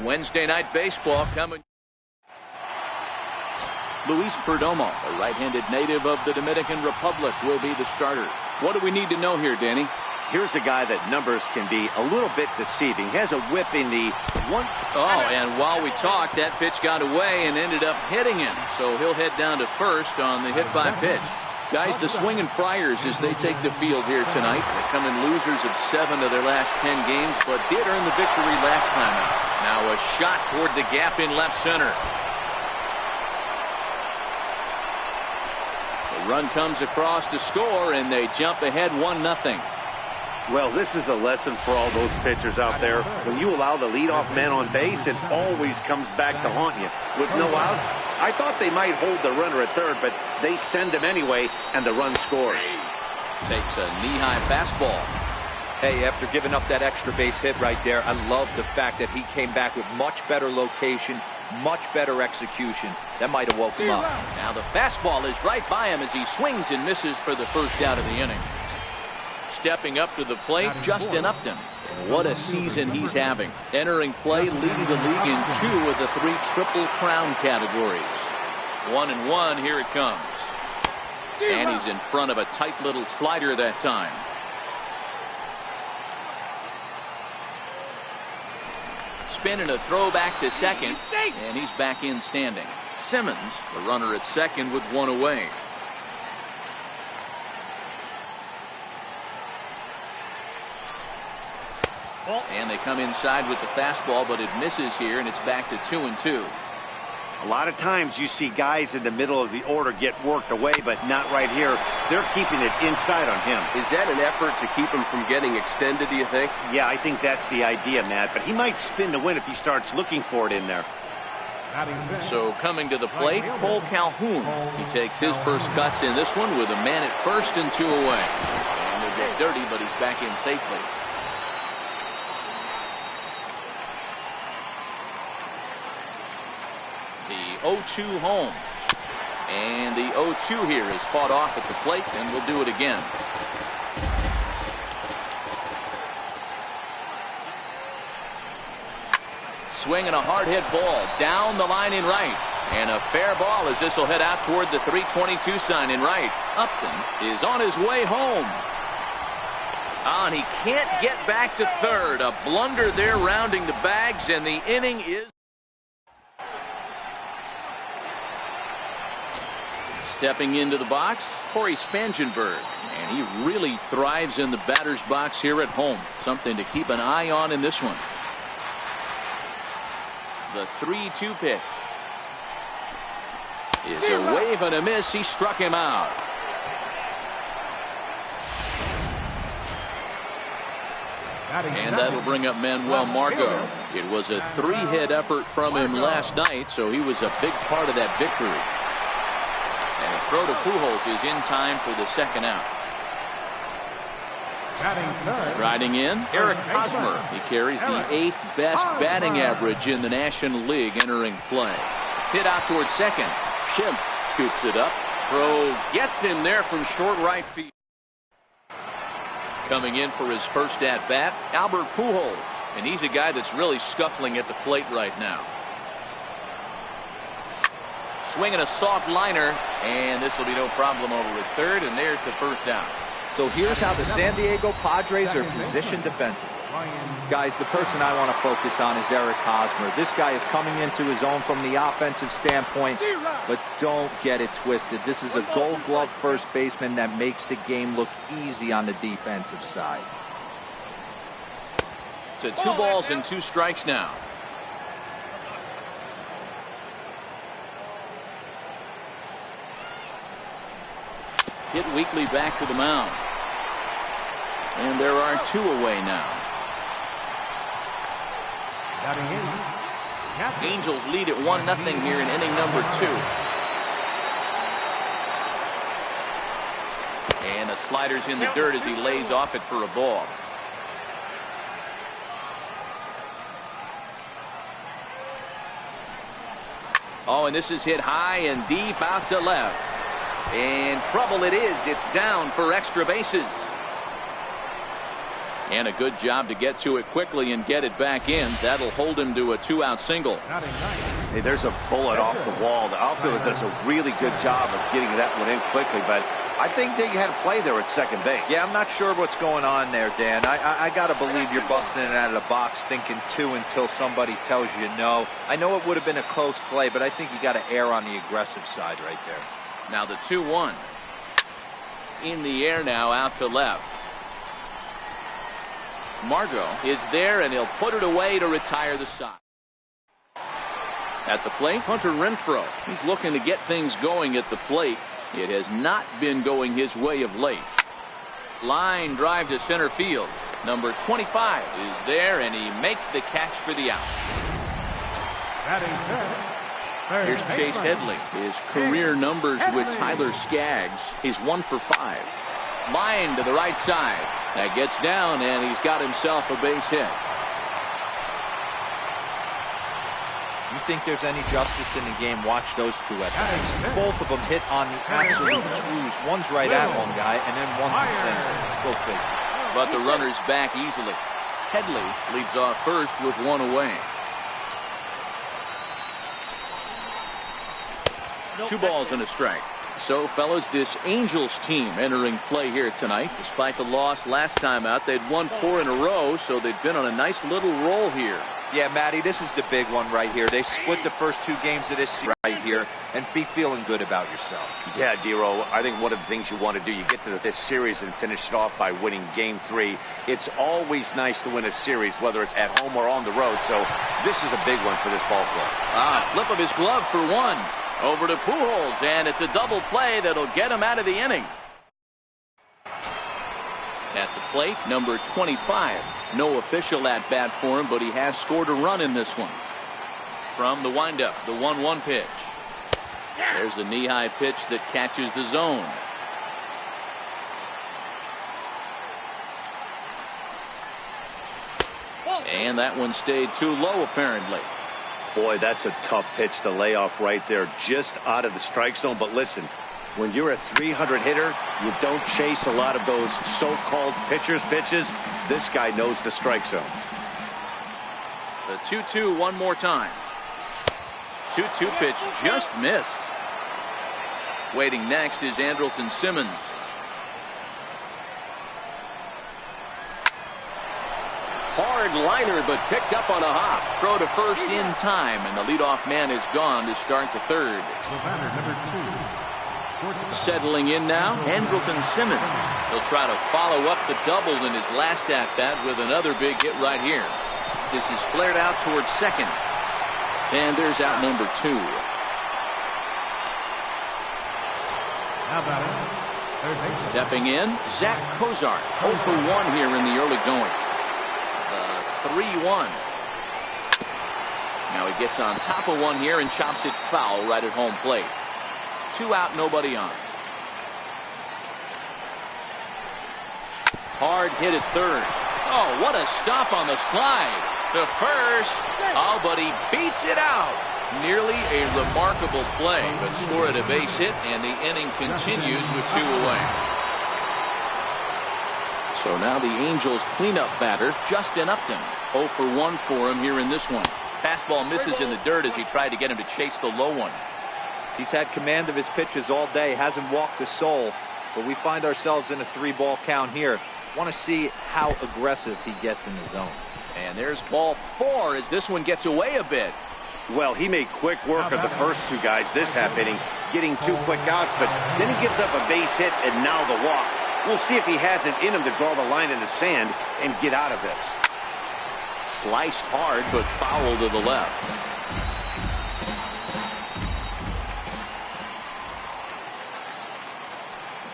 Wednesday Night Baseball coming. Luis Perdomo, a right-handed native of the Dominican Republic, will be the starter. What do we need to know here, Danny? Here's a guy that numbers can be a little bit deceiving. He has a whip in the one. Oh, and while we talked, that pitch got away and ended up hitting him. So he'll head down to first on the hit by pitch. Guys, the Swinging Friars, as they take the field here tonight, they come in losers of 7 of their last 10 games, but did earn the victory last time out. Now a shot toward the gap in left center. The run comes across to score, and they jump ahead 1-0. Well, this is a lesson for all those pitchers out there. When you allow the leadoff man on base, it always comes back to haunt you. With no outs, I thought they might hold the runner at third, but they send him anyway, and the run scores. Takes a knee-high fastball. Hey, after giving up that extra base hit right there, I love the fact that he came back with much better location, much better execution. That might have woke him up. Now the fastball is right by him as he swings and misses for the first out of the inning. Stepping up to the plate, Justin Upton. What a season he's having. Entering play, leading the league in 2 of the 3 Triple Crown categories. 1-1, here it comes. And he's in front of a tight little slider that time. Spin and a throw back to second, and he's back in standing. Simmons, the runner at second with 1 away. And they come inside with the fastball, but it misses here, and it's back to 2-2. A lot of times you see guys in the middle of the order get worked away, but not right here. They're keeping it inside on him. Is that an effort to keep him from getting extended, do you think? Yeah, I think that's the idea, Matt. But he might spin to win if he starts looking for it in there. So coming to the plate, Cole Calhoun. He takes his first cuts in this one with a man at first and 2 away. And they'll get dirty, but he's back in safely. The 0-2 home. And the 0-2 here is fought off at the plate, and we'll do it again. Swinging a hard hit ball down the line in right. And a fair ball as this will head out toward the 322 sign in right. Upton is on his way home. And he can't get back to third. A blunder there rounding the bags, and the inning is. Stepping into the box, Corey Spangenberg, and he really thrives in the batter's box here at home. Something to keep an eye on in this one. The 3-2 pitch is a wave and a miss. He struck him out. And that'll bring up Manuel Margot. It was a 3-hit effort from him last night, so he was a big part of that victory. And a throw to Pujols is in time for the second out. Striding in, Eric Hosmer. He carries the 8th best batting average in the National League entering play. Hit out towards second. Schimpf scoops it up. Throw gets in there from short right field. Coming in for his first at bat, Albert Pujols. And he's a guy that's really scuffling at the plate right now. Swinging a soft liner, and this will be no problem over at third, and there's the first out. So here's how the San Diego Padres are positioned defensively. Guys, the person I want to focus on is Eric Hosmer. This guy is coming into his own from the offensive standpoint, but don't get it twisted. This is a Gold Glove first baseman that makes the game look easy on the defensive side. To 2 balls and 2 strikes now. Hit weakly back to the mound. And there are 2 away now. Angels lead at 1-0 here in inning number 2. And the slider's in the dirt as he lays off it for a ball. Oh, and this is hit high and deep out to left. And trouble it is. It's down for extra bases. And a good job to get to it quickly and get it back in. That'll hold him to a 2-out single. Hey, there's a bullet off the wall. The outfielder does a really good job of getting that one in quickly, but I think they had a play there at second base. Yeah, I'm not sure what's going on there, Dan. I got to believe you're busting it out of the box thinking two until somebody tells you no. I know it would have been a close play, but I think you got to err on the aggressive side right there. Now the 2-1. In the air now, out to left. Margot is there, and he'll put it away to retire the side. At the plate, Hunter Renfroe. He's looking to get things going at the plate. It has not been going his way of late. Line drive to center field. Number 25 is there, and he makes the catch for the out. Here's Chase Headley. His career numbers with Tyler Skaggs. He's 1 for 5. Line to the right side. That gets down, and he's got himself a base hit. You think there's any justice in the game? Watch those two at bats. Both of them hit on the absolute screws. One's right at one guy, and then one's a single. Go figure. But the runner's back easily. Headley leads off first with one away. 2 balls and a strike. So, fellas, this Angels team entering play here tonight. Despite the loss last time out, they'd won 4 in a row, so they've been on a nice little roll here. Yeah, Matty, this is the big one right here. They split the first 2 games of this season right here, and be feeling good about yourself. Yeah, Dero, I think one of the things you want to do, you get to this series and finish it off by winning Game 3. It's always nice to win a series, whether it's at home or on the road, so this is a big one for this ball club. Flip of his glove for 1. Over to Pujols, and it's a double play that'll get him out of the inning. At the plate, number 25. No official at-bat for him, but he has scored a run in this one. From the windup, the 1-1 pitch. There's a knee-high pitch that catches the zone. And that one stayed too low, apparently. Boy, that's a tough pitch to lay off right there, just out of the strike zone. But listen, when you're a 300 hitter, you don't chase a lot of those so-called pitcher's pitches. This guy knows the strike zone. The 2-2 one more time. 2-2 pitch just missed. Waiting next is Andrelton Simmons. Hard liner, but picked up on a hop. Throw to first in time, and the leadoff man is gone to start the third. Settling in now, Andrelton Simmons. He'll try to follow up the double in his last at-bat with another big hit right here. This is flared out towards second. And there's out number 2. Stepping in, Zach Cozart. 0 for 1 here in the early going. 3-1. Now he gets on top of one here and chops it foul right at home plate. 2 out, nobody on. Hard hit at third. Oh, what a stop on the slide to first. Oh, but he beats it out. Nearly a remarkable play, but scored a base hit, and the inning continues with 2 away. So now the Angels cleanup batter, Justin Upton. 0 for 1 for him here in this one. Fastball misses in the dirt as he tried to get him to chase the low one. He's had command of his pitches all day, hasn't walked a soul, but we find ourselves in a 3-ball count here. Want to see how aggressive he gets in the zone. And there's ball 4 as this one gets away a bit. Well, he made quick work of the first 2 guys this half inning, getting 2 quick outs, but then he gives up a base hit and now the walk. We'll see if he has it in him to draw the line in the sand and get out of this. Sliced hard, but foul to the left.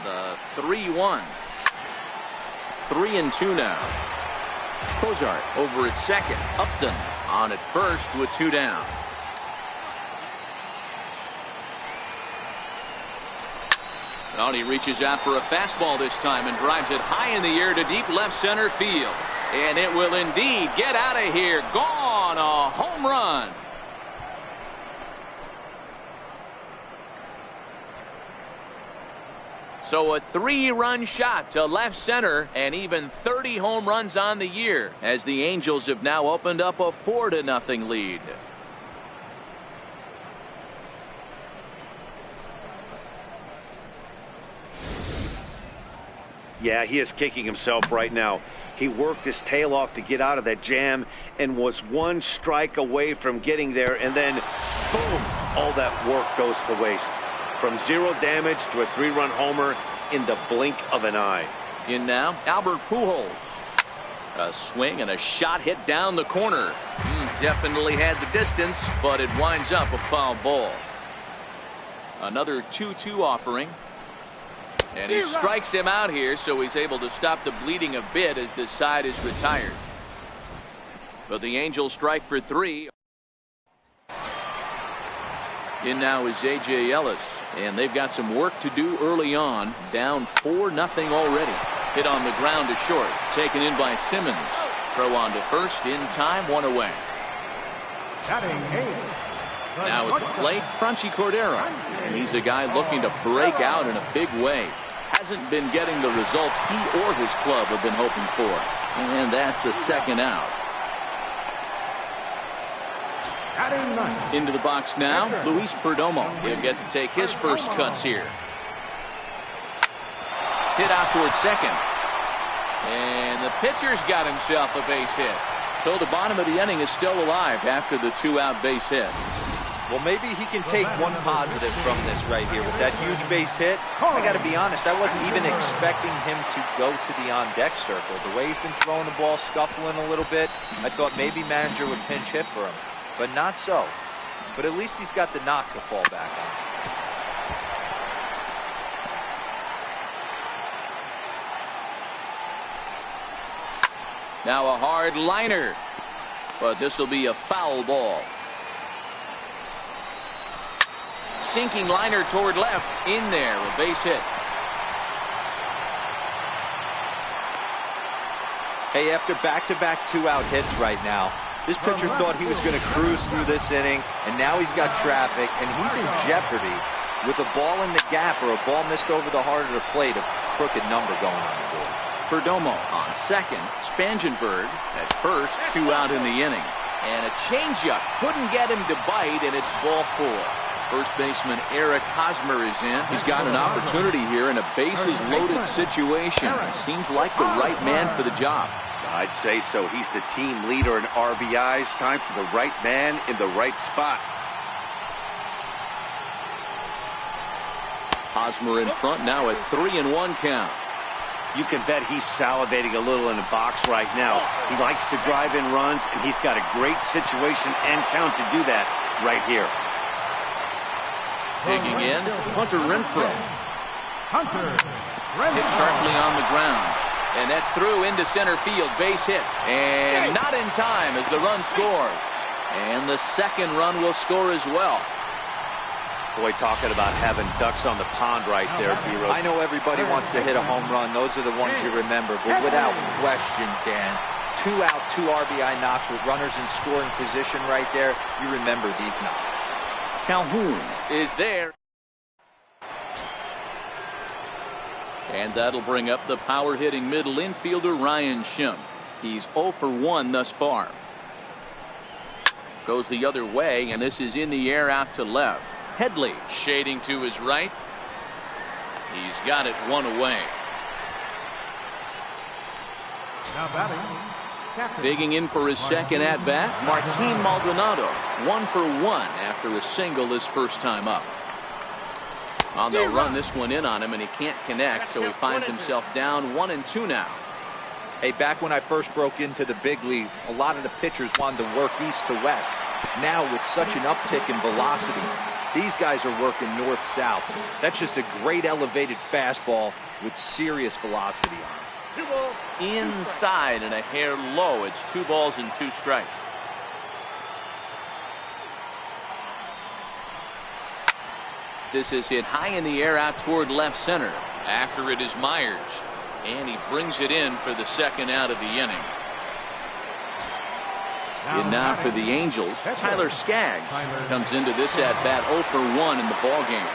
The 3-1. 3-2 now. Cozart over at second. Upton on at first with 2 down. Well, he reaches out for a fastball this time and drives it high in the air to deep left center field. And it will indeed get out of here. Gone. A home run. So a 3-run shot to left center and even 30 home runs on the year as the Angels have now opened up a 4-0 lead. Yeah, he is kicking himself right now. He worked his tail off to get out of that jam and was one strike away from getting there, and then boom, all that work goes to waste. From 0 damage to a 3-run homer in the blink of an eye. In now, Albert Pujols. A swing and a shot hit down the corner. Definitely had the distance, but it winds up a foul ball. Another 2-2 offering. And he strikes him out here, so he's able to stop the bleeding a bit as this side is retired. But the Angels strike for 3. In now is A.J. Ellis, and they've got some work to do early on. Down 4-0 already. Hit on the ground to short. Taken in by Simmons. Throw on to first in time, 1 away. Now at the plate, Franchy Cordero. And he's a guy looking to break out in a big way. Hasn't been getting the results he or his club have been hoping for. And that's the second out. Into the box now, Luis Perdomo. He'll get to take his first cuts here. Hit out towards second. And the pitcher's got himself a base hit. So the bottom of the inning is still alive after the 2-out base hit. Well, maybe he can take one positive from this right here with that huge base hit. I got to be honest, I wasn't even expecting him to go to the on-deck circle. The way he's been throwing the ball, scuffling a little bit, I thought maybe manager would pinch hit for him. But not so. But at least he's got the knock to fall back on. Now a hard liner. But this will be a foul ball. Sinking liner toward left. In there, a base hit. Hey, after back-to-back 2-out hits right now, this pitcher thought he was going to cruise through this inning, and now he's got traffic, and he's in jeopardy with a ball in the gap or a ball missed over the heart of the plate, a crooked number going on the board. Perdomo on second. Spangenberg at first, 2 out in the inning. And a changeup couldn't get him to bite, and it's ball 4. First baseman Eric Hosmer is in. He's got an opportunity here in a bases-loaded situation. Seems like the right man for the job. I'd say so. He's the team leader in RBIs. Time for the right man in the right spot. Hosmer in front now at 3-1 count. You can bet he's salivating a little in the box right now. He likes to drive in runs, and he's got a great situation and count to do that right here. Digging in, Hunter Renfroe. Hit sharply on the ground. And that's through into center field. Base hit. And not in time as the run scores. And the second run will score as well. Boy, talking about having ducks on the pond right there, B-Road. I know everybody wants to hit a home run. Those are the ones you remember. But without question, Dan, 2-out, 2 RBI knocks with runners in scoring position right there. You remember these knocks. Calhoun is there. And that'll bring up the power-hitting middle infielder Ryan Schimpf. He's 0 for 1 thus far. Goes the other way, and this is in the air out to left. Headley shading to his right. He's got it 1 away. Now batting, digging in for his second at-bat, Martin Maldonado. 1 for 1 after a single his first time up. They'll run this one in on him, and he can't connect, so he finds himself down 1-2 now. Hey, back when I first broke into the big leagues, a lot of the pitchers wanted to work east to west. Now, with such an uptick in velocity, these guys are working north-south. That's just a great elevated fastball with serious velocity on it. Inside and a hair low. It's 2 balls and 2 strikes. This is hit high in the air out toward left center. After it is Myers. And he brings it in for the second out of the inning. And now for the Angels, Tyler Skaggs comes into this at-bat 0 for 1 in the ballgame.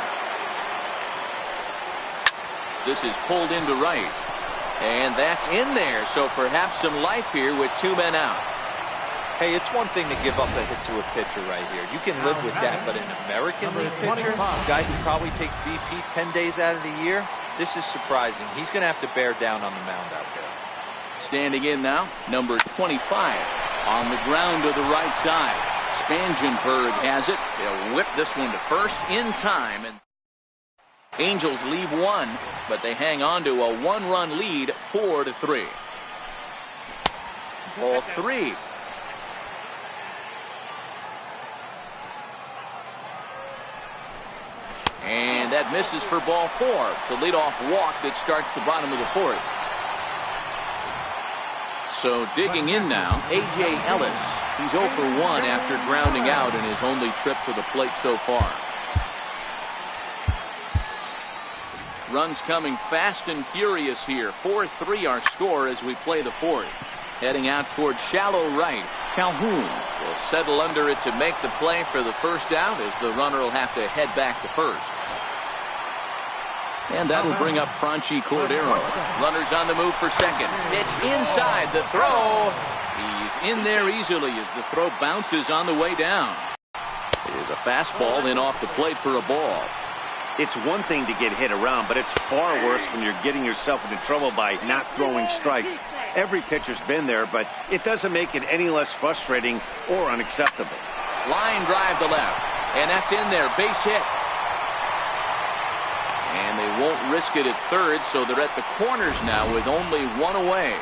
This is pulled into right. And that's in there, so perhaps some life here with 2 men out. Hey, it's one thing to give up a hit to a pitcher right here. You can live with that, but an American League pitcher, a guy who probably takes BP 10 days out of the year, this is surprising. He's going to have to bear down on the mound out there. Standing in now, number 25 on the ground to the right side. Spangenberg has it. They'll whip this one to first in time. And Angels leave 1, but they hang on to a 1-run lead, 4-3. Ball 3. And that misses for ball 4. It's a leadoff walk that starts the bottom of the 4th. So digging in now, A.J. Ellis. He's 0 for 1 after grounding out in his only trip to the plate so far. Runs coming fast and furious here. 4-3 our score as we play the 4th. Heading out towards shallow right. Calhoun will settle under it to make the play for the first out, as the runner will have to head back to first. And that'll bring up Franchi Cordero. Runners on the move for second. Pitch inside the throw. He's in there easily as the throw bounces on the way down. It is a fastball in off the plate for a ball. It's one thing to get hit around, but it's far worse when you're getting yourself into trouble by not throwing strikes. Every pitcher's been there, but it doesn't make it any less frustrating or unacceptable. Line drive to left, and that's in there. Base hit. And they won't risk it at third, so they're at the corners now with only 1 away.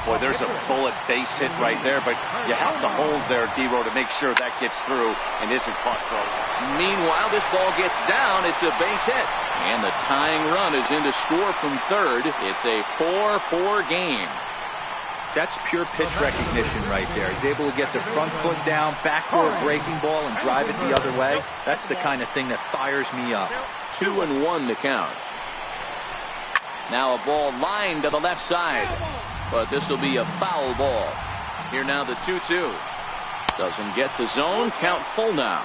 Boy, there's a bullet base hit right there, but you have to hold there, D-Row, to make sure that gets through and isn't caught throwing. Meanwhile, this ball gets down. It's a base hit. And the tying run is in to score from third. It's a 4-4 game. That's pure pitch recognition right there. He's able to get the front foot down, backdoor breaking ball, and drive it the other way. That's the kind of thing that fires me up. 2-1 to count. Now a ball lined to the left side. But this will be a foul ball. Here now the 2-2. Doesn't get the zone. Count full now.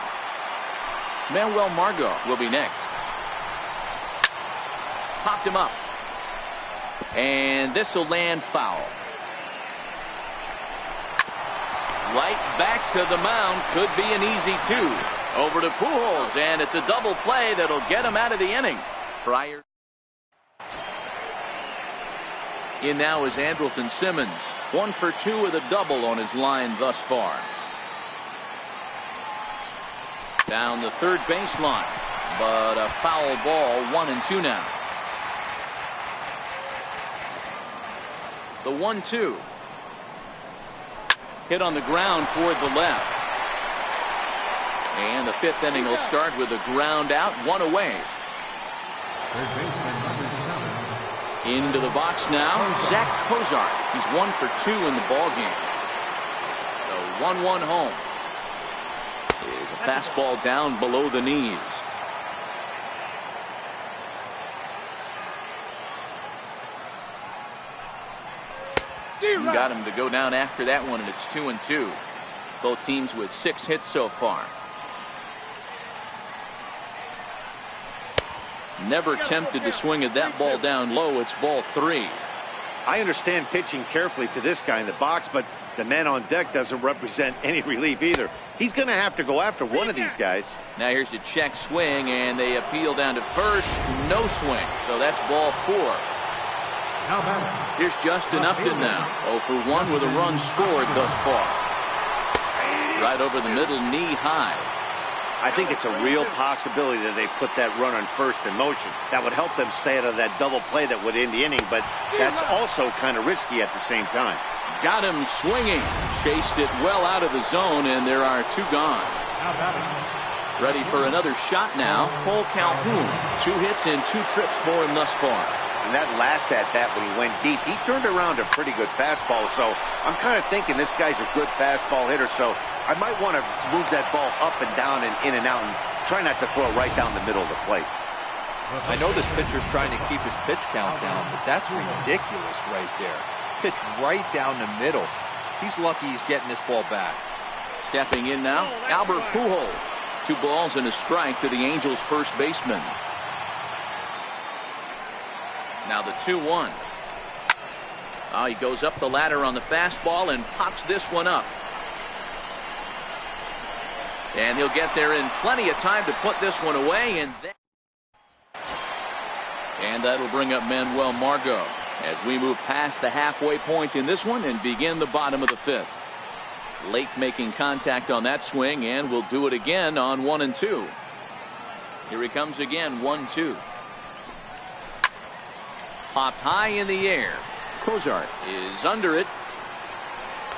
Manuel Margot will be next. Popped him up. And this will land foul. Right back to the mound. Could be an easy 2. Over to Pujols, and it's a double play that'll get him out of the inning. Fryer. In now is Andrelton Simmons. 1 for 2 with a double on his line thus far. Down the third baseline, but a foul ball. 1-2 now. The 1-2. Hit on the ground toward the left. And the 5th inning will start with a ground out, 1 away. Into the box now, Zach Cozart. He's 1 for 2 in the ballgame. The 1-1 home. Is a fastball down below the knees. Got him to go down after that one, and it's 2-2. Both teams with 6 hits so far. Never tempted to swing at that ball down low. It's ball 3. I understand pitching carefully to this guy in the box, but the man on deck doesn't represent any relief either. He's going to have to go after one of these guys. Now here's a check swing, and they appeal down to first. No swing, so that's ball 4. Here's Justin Upton now. 0 for 1 with a run scored thus far. Right over the middle, knee high. I think it's a real possibility that they put that runner on first in motion. That would help them stay out of that double play that would end the inning, but that's also kind of risky at the same time. Got him swinging. Chased it well out of the zone, and there are 2 gone. Ready for another shot now. Cole Calhoun. 2 hits and 2 trips for him thus far. And that last at-bat when he went deep, he turned around a pretty good fastball. So I'm kind of thinking this guy's a good fastball hitter. So I might want to move that ball up and down and in and out and try not to throw it right down the middle of the plate. I know this pitcher's trying to keep his pitch count down, but that's ridiculous right there. Pitch right down the middle. He's lucky he's getting this ball back. Stepping in now, Albert Pujols. 2 balls and a strike to the Angels' first baseman. Now the 2-1. Oh, he goes up the ladder on the fastball and pops this one up. And he'll get there in plenty of time to put this one away. And that'll bring up Manuel Margot as we move past the halfway point in this one and begin the bottom of the 5th. Late making contact on that swing, and we'll do it again on 1 and 2. Here he comes again, 1-2. Popped high in the air. Cozart is under it,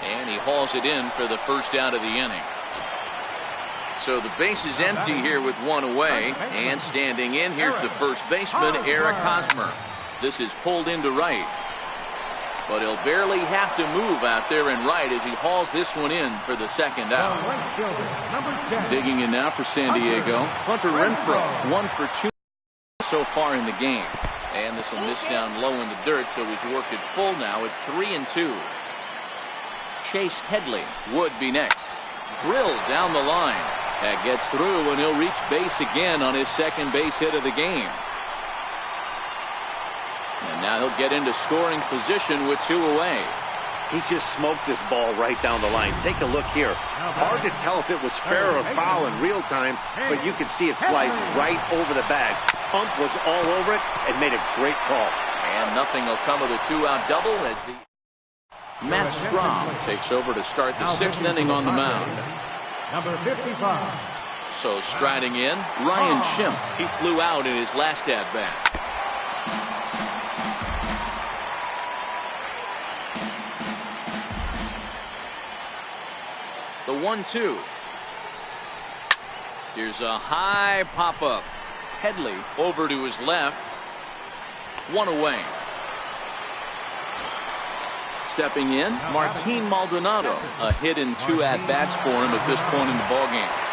and he hauls it in for the first out of the inning. So the base is empty here with 1 away, and standing in, here's the first baseman, Eric Hosmer. This is pulled into right, but he'll barely have to move out there in right as he hauls this one in for the second out. Digging in now for San Diego, Hunter Renfroe, 1 for 2 so far in the game. And this will miss down low in the dirt, so he's worked it full now at 3-2. Chase Headley would be next. Drilled down the line. That gets through, and he'll reach base again on his second base hit of the game. And now he'll get into scoring position with 2 away. He just smoked this ball right down the line. Take a look here. Hard to tell if it was fair or foul in real time, but you can see it flies right over the bag. Ump was all over it and made a great call. And nothing will come of the 2-out double as Matt Strahm takes over to start the 6th inning on the mound. Number 55. So striding in, Ryan Schimpf. He flew out in his last at-bat. The 1-2. Here's a high pop-up. Headley over to his left. 1 away. Stepping in, Martin Maldonado. A hit in 2 at-bats for him at this point in the ballgame.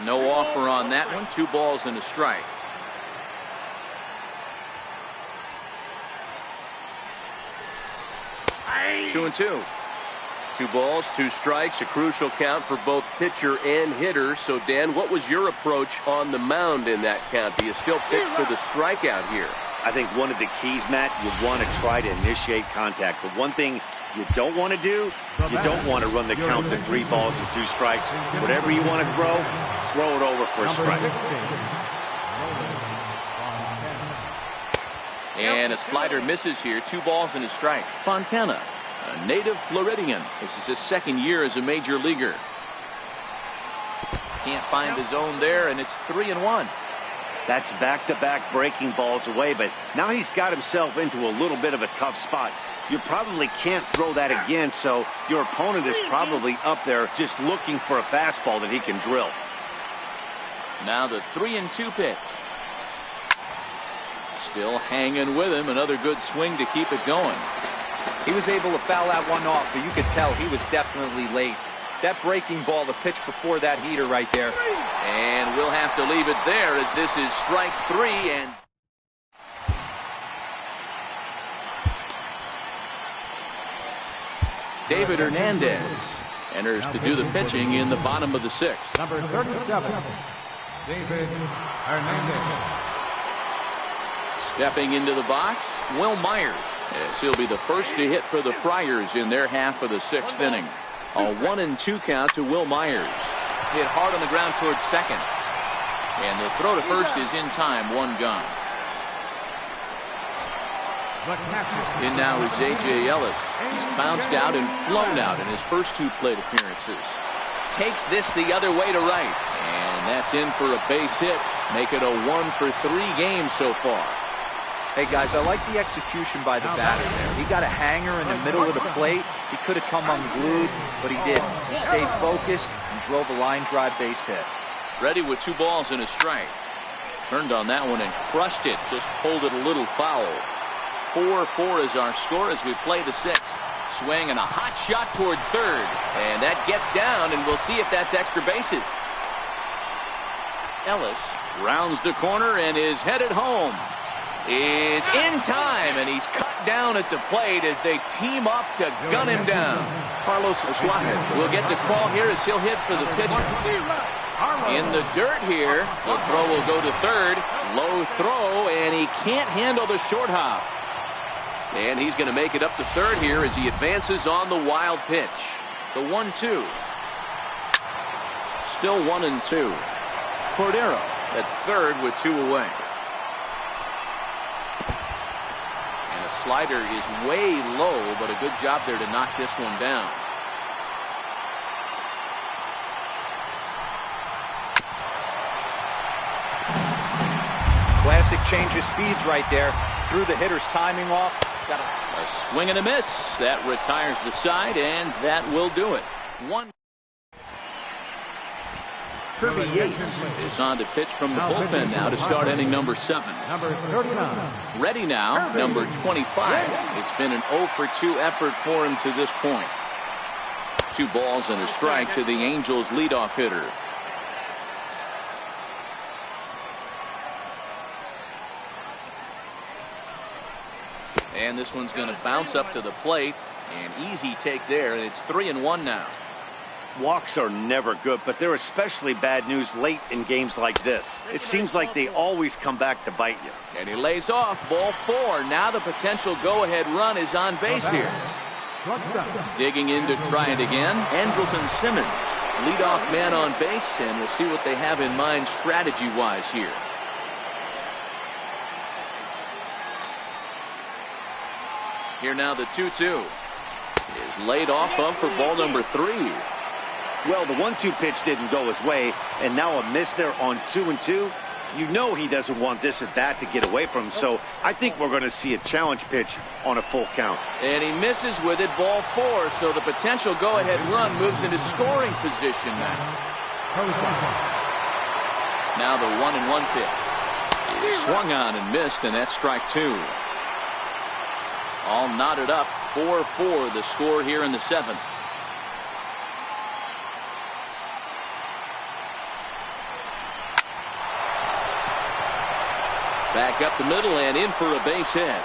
No offer on that one. 2 balls and a strike. Two and 2. 2 balls, 2 strikes, a crucial count for both pitcher and hitter. So, Dan, what was your approach on the mound in that count? Do you still pitch for the strikeout here? I think one of the keys, Matt, you want to try to initiate contact. But one thing you don't want to do, you don't want to run the count to 3 balls and 2 strikes. Whatever you want to throw it over for a strike. And a slider misses here. 2 balls and a strike. Fontana, a native Floridian. This is his 2nd year as a major leaguer. Can't find the zone there, and it's 3-1. That's back-to-back breaking balls away, but now he's got himself into a little bit of a tough spot. You probably can't throw that again, so your opponent is probably up there just looking for a fastball that he can drill. Now the 3-2 pitch. Still hanging with him. Another good swing to keep it going. He was able to foul that one off, but you could tell he was definitely late. That breaking ball, the pitch before that heater right there. And we'll have to leave it there as this is strike 3. And David Hernandez enters to do the pitching in the bottom of the 6th. Number 37, David Hernandez. Stepping into the box, Will Myers, as he'll be the first to hit for the Friars in their half of the 6th inning. A 1-2 count to Will Myers. hit hard on the ground towards second. And the throw to first is in time, one gone. In now is A.J. Ellis. He's bounced out and flown out in his first 2 plate appearances. Takes this the other way to right. And that's in for a base hit. Make it a 1-for-3 game so far. Hey, guys, I like the execution by the batter there. He got a hanger in the middle of the plate. He could have come unglued, but he didn't. He stayed focused and drove a line drive base hit. Ready with 2 balls and a strike. Turned on that one and crushed it. Just pulled it a little foul. 4-4 is our score as we play the 6th. Swing and a hot shot toward third. And that gets down, and we'll see if that's extra bases. Ellis rounds the corner and is headed home. Is in time, and he's cut down at the plate as they team up to gun him down. Carlos Suarez will get the call here as he'll hit for the pitcher. In the dirt here, the throw will go to third. Low throw, and he can't handle the short hop. And he's going to make it up to third here as he advances on the wild pitch. The 1-2. Still 1-2. Cordero at third with 2 away. Slider is way low, but a good job there to knock this one down. Classic change of speeds right there. Threw the hitter's timing off. Got a swing and a miss. That retires the side, and that will do it. Kirby Yates is on to pitch from the bullpen now to start inning number 7. Number 39. Ready now, number 25. It's been an 0-for-2 effort for him to this point. 2 balls and a strike to the Angels leadoff hitter. And this one's going to bounce up to the plate. An easy take there, and it's 3-1 now. Walks are never good, but they're especially bad news late in games like this. It seems like they always come back to bite you. And he lays off, ball 4. Now the potential go-ahead run is on base here. Digging in to try it again, Andrelton Simmons, leadoff man on base, and we'll see what they have in mind strategy-wise here. Here now the 2-2 is laid off of for ball number 3. Well, the 1-2 pitch didn't go his way, and now a miss there on 2-2. You know he doesn't want this at bat to get away from him, so I think we're going to see a challenge pitch on a full count. And he misses with it, ball 4, so the potential go-ahead run moves into scoring position now. Now the 1-1 pitch is swung on and missed, and that's strike 2. All knotted up, 4-4 the score here in the 7th. Back up the middle and in for a base hit.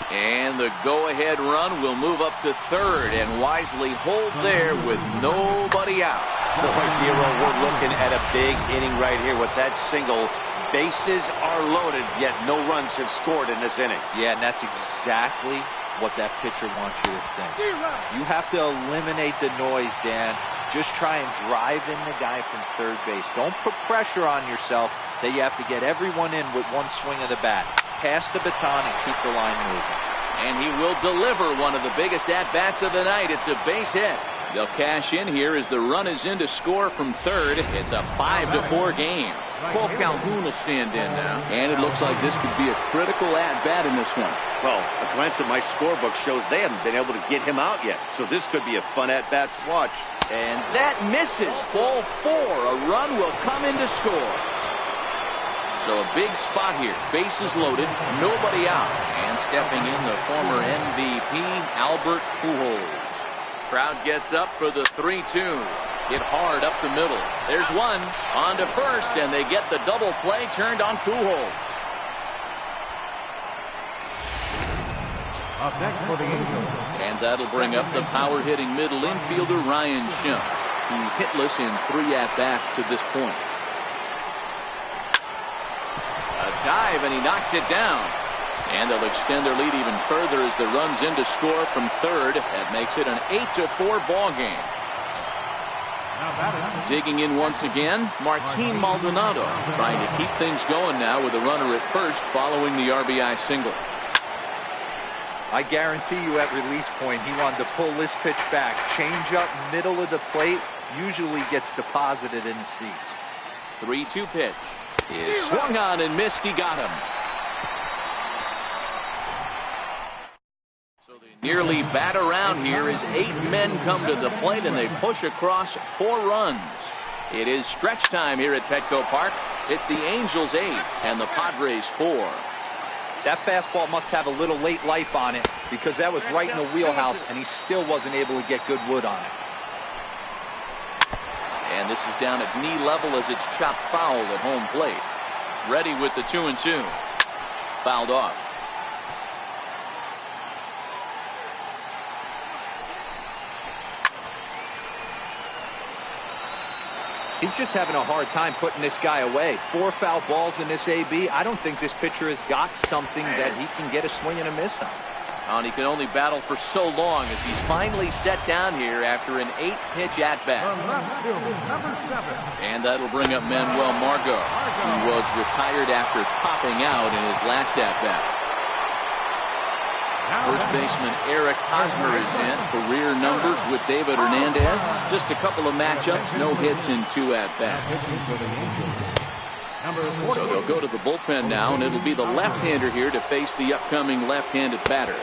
And the go-ahead run will move up to third and wisely hold there with nobody out. Boy, Hero, we're looking at a big inning right here with that single. Bases are loaded, yet no runs have scored in this inning. Yeah, and that's exactly what that pitcher wants you to think. You have to eliminate the noise, Dan. Just try and drive in the guy from third base. Don't put pressure on yourself that you have to get everyone in with one swing of the bat. Pass the baton and keep the line moving. And he will deliver one of the biggest at-bats of the night. It's a base hit. They'll cash in here as the run is in to score from third. It's a 5-4 game. Paul Calhoun will stand in now. And it looks like this could be a critical at-bat in this one. Well, a glance at my scorebook shows they haven't been able to get him out yet. So this could be a fun at-bat to watch. And that misses. Ball 4. A run will come in to score. So a big spot here. Bases loaded. Nobody out. And stepping in, the former MVP, Albert Pujols. Crowd gets up for the 3-2. Hit hard up the middle. There's one. On to first, and they get the double play turned on Pujols. Up next for the Angels. And that'll bring up the power-hitting middle infielder, Ryan Schimpf. He's hitless in 3 at-bats to this point. A dive, and he knocks it down. And they'll extend their lead even further as the run's in to score from third. That makes it an 8-4 ball game. Digging in once again, Martin Maldonado trying to keep things going now with a runner at first following the RBI single. I guarantee you at release point he wanted to pull this pitch back. Change up middle of the plate usually gets deposited in the seats. 3-2 pitch is swung on and missed. He got him. So they nearly bat around here as 8 men come to the plate and they push across 4 runs. It is stretch time here at Petco Park. It's the Angels 8 and the Padres 4. That fastball must have a little late life on it because that was right in the wheelhouse and he still wasn't able to get good wood on it. And this is down at knee level as it's chopped foul at home plate. Ready with the 2-2. Fouled off. He's just having a hard time putting this guy away. 4 foul balls in this AB. I don't think this pitcher has got something that he can get a swing and a miss on. And he can only battle for so long as he's finally set down here after an 8-pitch at-bat. And that'll bring up Manuel Margot, who was retired after topping out in his last at-bat. First baseman Eric Hosmer is in. Career numbers with David Hernandez. Just a couple of matchups, no hits in 2 at-bats. So they'll go to the bullpen now, and it'll be the left-hander here to face the upcoming left-handed batter.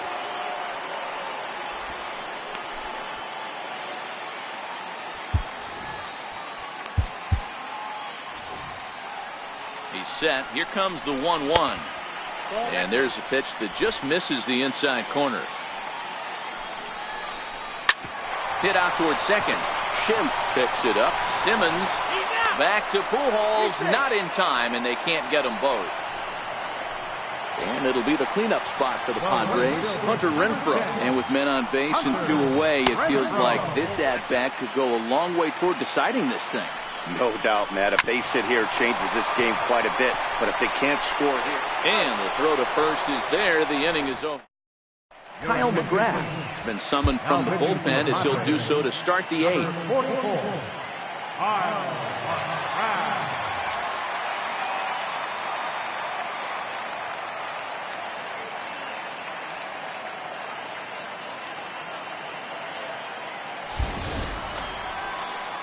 He's set. Here comes the 1-1. And there's a pitch that just misses the inside corner. Hit out towards second. Schimpf picks it up. Simmons back to Pujols. Not in time, and they can't get them both. And it'll be the cleanup spot for the Padres. Hunter Renfroe. And with men on base and 2 away, it feels like this at-bat could go a long way toward deciding this thing. No doubt, Matt. A base hit here changes this game quite a bit. But if they can't score here. And the throw to first is there. The inning is over. Kyle McGrath has been summoned from the bullpen as he'll do so to start the 8th.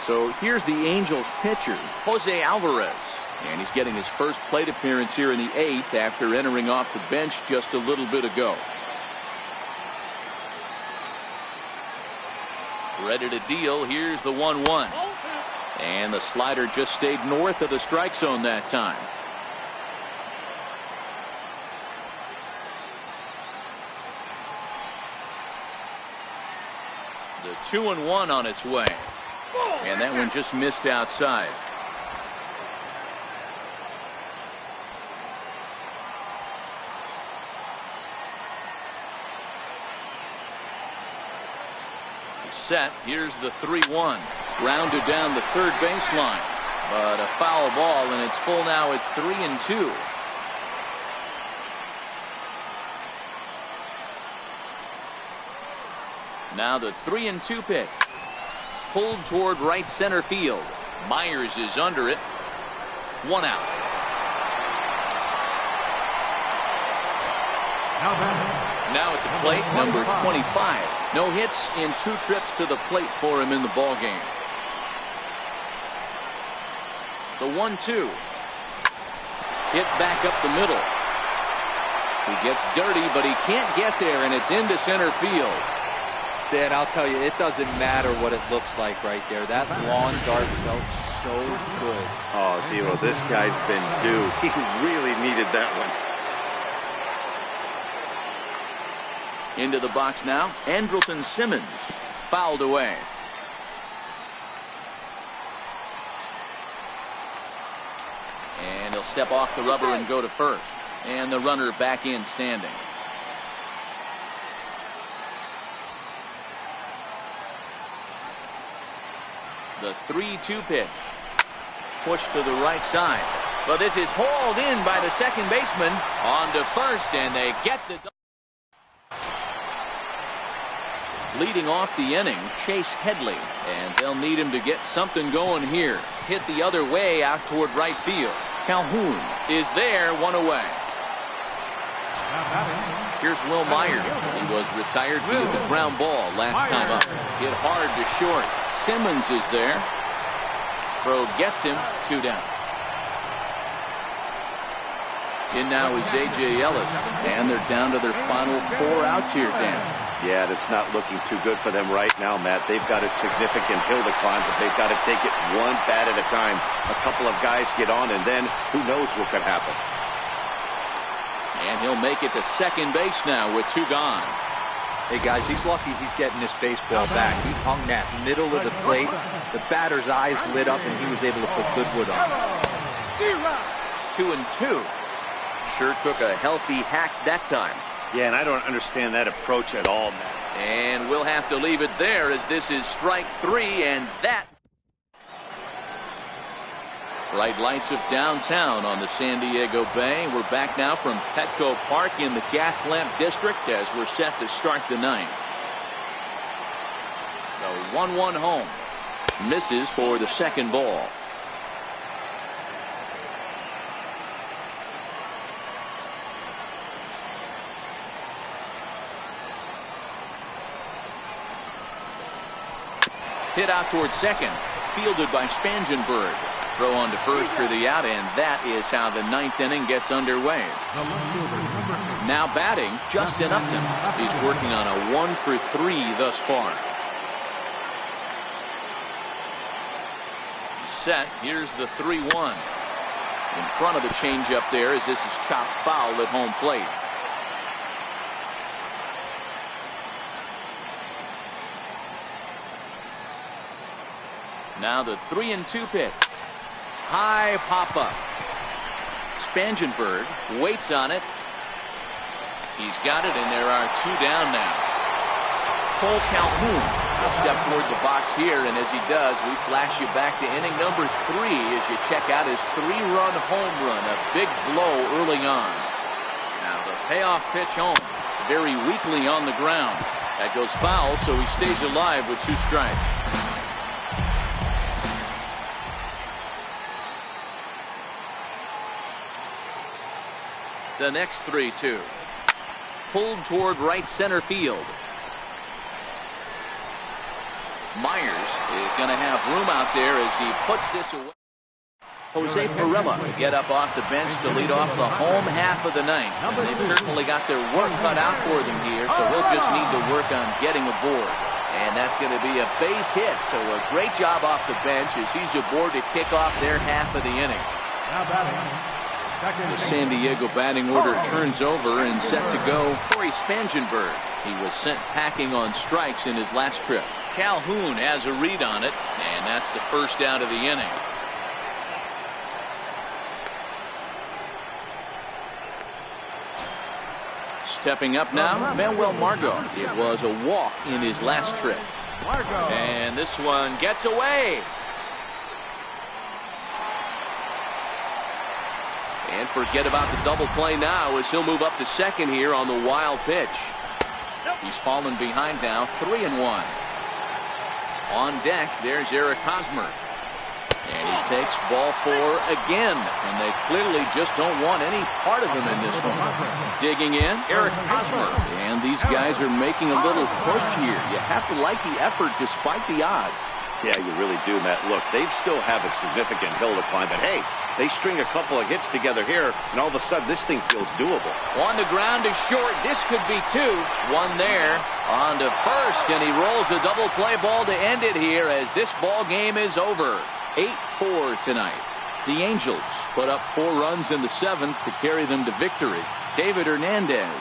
So here's the Angels pitcher, Jose Alvarez. And he's getting his first plate appearance here in the 8th after entering off the bench just a little bit ago. Ready to deal. Here's the 1-1. And the slider just stayed north of the strike zone that time. The 2-1 on its way. And that one just missed outside. Set. Here's the 3-1. Grounded down the third baseline. But a foul ball, and it's full now at 3-2. Now the 3-2 pitch. Pulled toward right center field. Myers is under it. 1 out. Now at the plate, number 25. No hits in 2 trips to the plate for him in the ballgame. The 1-2. Hit back up the middle. He gets dirty, but he can't get there, and it's into center field. Dan, I'll tell you, it doesn't matter what it looks like right there. That lawn dart felt so good. Oh, Devo, this guy's been due. He really needed that one. Into the box now, Andrelton Simmons. Fouled away. And he'll step off the rubber and go to first. And the runner back in standing. The 3-2 pitch. Pushed to the right side. But this is hauled in by the second baseman. On to first, and they get the... Leading off the inning, Chase Headley, and they'll need him to get something going here. Hit the other way out toward right field. Calhoun is there, one away. Here's Will Myers. He was retired via the ground ball last time up. Hit hard to short. Simmons is there. Throw gets him, 2 down. In now is A.J. Ellis, and they're down to their final 4 outs here, Dan. Yeah, that's not looking too good for them right now, Matt. They've got a significant hill to climb, but they've got to take it one bat at a time. A couple of guys get on, and then who knows what could happen. And he'll make it to second base now with 2 gone. Hey, guys, he's lucky he's getting this baseball back. He hung that middle of the plate. The batter's eyes lit up, and he was able to put good wood on it. 2-2. Sure took a healthy hack that time. Yeah, and I don't understand that approach at all, Matt. And we'll have to leave it there as this is strike 3, and that. Bright lights of downtown on the San Diego Bay. We're back now from Petco Park in the Gaslamp District as we're set to start the 9th. The 1-1 home. Misses for the second ball. Hit out towards second. Fielded by Spangenberg. Throw on to first for the out, and that is how the 9th inning gets underway. Now batting, Justin Upton. He's working on a 1 for 3 thus far. Set. Here's the 3-1. In front of the changeup there as this is chopped foul at home plate. Now the 3-2 pitch. High pop up. Spangenberg waits on it. He's got it, and there are 2 down now. Cole Calhoun will step toward the box here, and as he does, we flash you back to inning number 3 as you check out his 3-run home run. A big blow early on. Now the payoff pitch home. Very weakly on the ground. That goes foul, so he stays alive with 2 strikes. The next 3-2. Pulled toward right center field. Myers is going to have room out there as he puts this away. Jose Pirela to get up off the bench to lead off the home half of the 9th. And they've certainly got their work cut out for them here, so he'll just need to work on getting aboard. And that's going to be a base hit, so a great job off the bench as he's aboard to kick off their half of the inning. Now batting. The San Diego batting order turns over and set to go. Corey Spangenberg. He was sent packing on strikes in his last trip. Calhoun has a read on it, and that's the first out of the inning. Stepping up now, Manuel Margot. It was a walk in his last trip. And this one gets away. And forget about the double play now as he'll move up to second here on the wild pitch. He's fallen behind now, 3-1. On deck, there's Eric Hosmer. And he takes ball 4 again. And they clearly just don't want any part of him in this one. Digging in, Eric Hosmer. And these guys are making a little push here. You have to like the effort despite the odds. Yeah, you really do, Matt. Look, they still have a significant hill to climb, but hey, they string a couple of hits together here, and all of a sudden this thing feels doable. On the ground is short. This could be 2. One there. On to first, and he rolls a double play ball to end it here as this ball game is over. 8-4 tonight. The Angels put up 4 runs in the 7th to carry them to victory. David Hernandez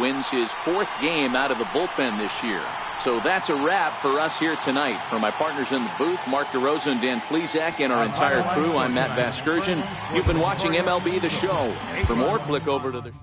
wins his 4th game out of the bullpen this year. So that's a wrap for us here tonight. For my partners in the booth, Mark DeRosa and Dan Plesac, and our entire crew, I'm Matt Vasgersian. You've been watching MLB The Show. And for more, click over to the